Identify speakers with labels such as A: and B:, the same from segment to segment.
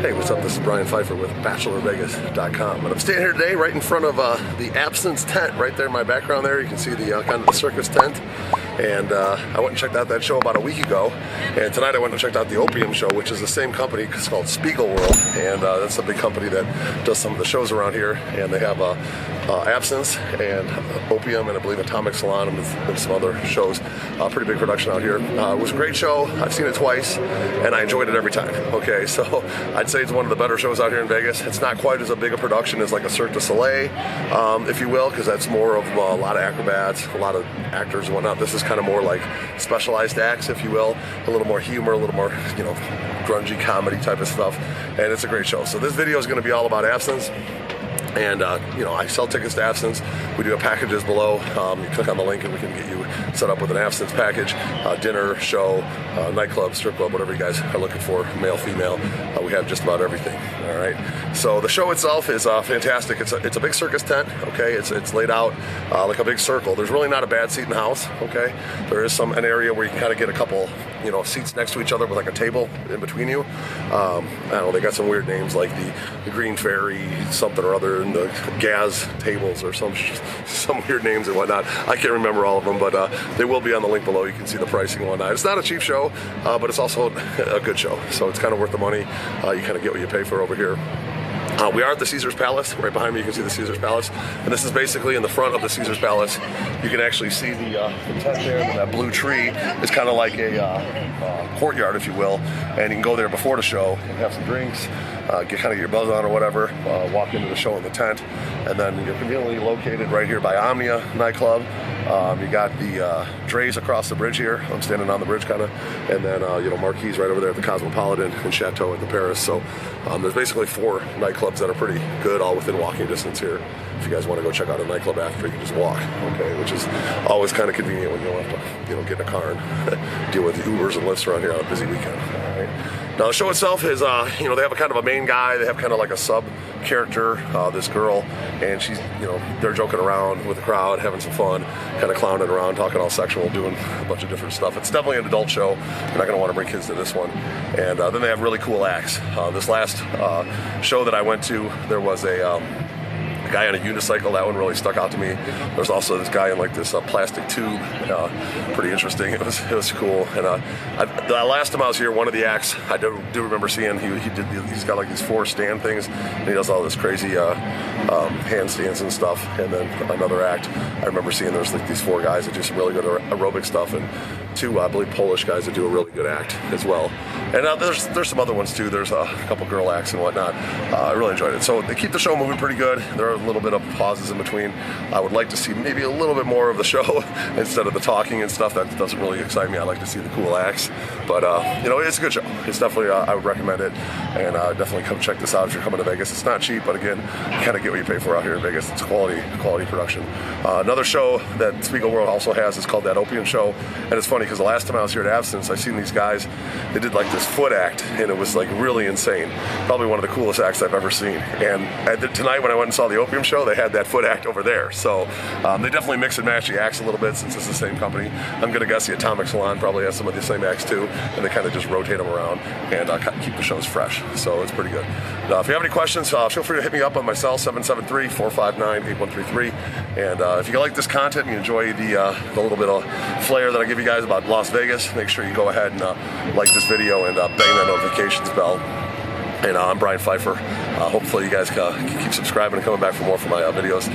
A: Hey, what's up? This is Brian Pfeiffer with BachelorVegas.com, and I'm standing here today right in front of the Absinthe tent right there in my background there. You can see the kind of the circus tent, and I went and checked out that show about a week ago, and tonight I went and checked out the Opium show, which is the same company. It's called Spiegel World, and that's a big company that does some of the shows around here, and they have Absinthe and Opium and I believe Atomic Salon and some other shows. Pretty big production out here. It was a great show. I've seen it twice, and I enjoyed it every time. Okay, so I'd say it's one of the better shows out here in Vegas. It's not quite as a big a production as like a Cirque du Soleil, if you will, because that's more of a lot of acrobats, a lot of actors and whatnot. This is kind of more like specialized acts, if you will, a little more humor, a little more, you know, grungy comedy type of stuff, and it's a great show. So this video is going to be all about Absinthe. And, you know, I sell tickets to Absinthe. We do have packages below. You click on the link and we can get you set up with an Absinthe package. Dinner, show, nightclub, strip club, whatever you guys are looking for, male, female. We have just about everything, all right? So the show itself is fantastic. It's a big circus tent, okay? It's laid out like a big circle. There's really not a bad seat in the house, okay? There is an area where you can kind of get a couple, you know, seats next to each other with like a table in between you. I don't know, they got some weird names like the Green Fairy, something or other, and the Gaz tables or some weird names and whatnot. I can't remember all of them, but they will be on the link below. You can see the pricing and whatnot. It's not a cheap show, but it's also a good show, so it's kind of worth the money. You kind of get what you pay for over here. We are at the Caesars Palace. Right behind me you can see the Caesars Palace, and this is basically in the front of the Caesars Palace. You can actually see the tent there, and that blue tree is kind of like a courtyard, if you will, and you can go there before the show and have some drinks, get your buzz on or whatever, walk into the show in the tent, and then you're conveniently located right here by Omnia Nightclub. You got the Drais across the bridge here. I'm standing on the bridge kind of, and then you know, Marquee's right over there at the Cosmopolitan and Chateau at the Paris. So there's basically 4 nightclubs that are pretty good, all within walking distance here. If you guys want to go check out a nightclub after, you can just walk, okay, which is always kind of convenient when you don't have to, you know, get in a car and deal with the Ubers and Lyfts around here on a busy weekend. All right. Now the show itself is, you know, they have a kind of a main guy, they have kind of like a sub character, this girl, and she's, you know, they're joking around with the crowd, having some fun, kind of clowning around, talking all sexual, doing a bunch of different stuff. It's definitely an adult show. You're not going to want to bring kids to this one. And then they have really cool acts. This last show that I went to, there was a guy on a unicycle. That one really stuck out to me. There's also this guy in like this plastic tube. Pretty interesting. It was cool. And the last time I was here, one of the acts I do remember seeing. He's got like these 4 stand things, and he does all this crazy handstands and stuff. And then another act I remember seeing, there's like these 4 guys that do some really good aerobic stuff, and 2 I believe Polish guys that do a really good act as well. And there's some other ones too. There's a couple girl acts and whatnot. I really enjoyed it. So they keep the show moving pretty good. There are a little bit of pauses in between. I would like to see maybe a little bit more of the show instead of the talking and stuff. That doesn't really excite me. I like to see the cool acts. But you know, it's a good show. It's definitely, I would recommend it, and definitely come check this out if you're coming to Vegas. It's not cheap, but again, you kind of get what you pay for out here in Vegas. It's quality production. Another show that Spiegel World also has is called that Opium show, and it's funny because the last time I was here at Absinthe, I seen these guys. They did like this foot act, and it was like really insane. Probably one of the coolest acts I've ever seen. And tonight when I went and saw the Opium show, they had that foot act over there. So they definitely mix and match the acts a little bit since it's the same company. I'm gonna guess the Atomic Salon probably has some of the same acts too, and they kind of just rotate them around and keep the shows fresh. So it's pretty good. If you have any questions, feel free to hit me up on my cell, 773-459-8133. And if you like this content and you enjoy the little bit of flair that I give you guys about Las Vegas, make sure you go ahead and like this video and bang that notifications bell. And I'm Brian Pfeiffer. Hopefully you guys can keep subscribing and coming back for more my videos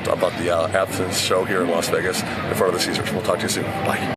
A: about the Absinthe show here in Las Vegas in front of the Caesars. We'll talk to you soon. Bye.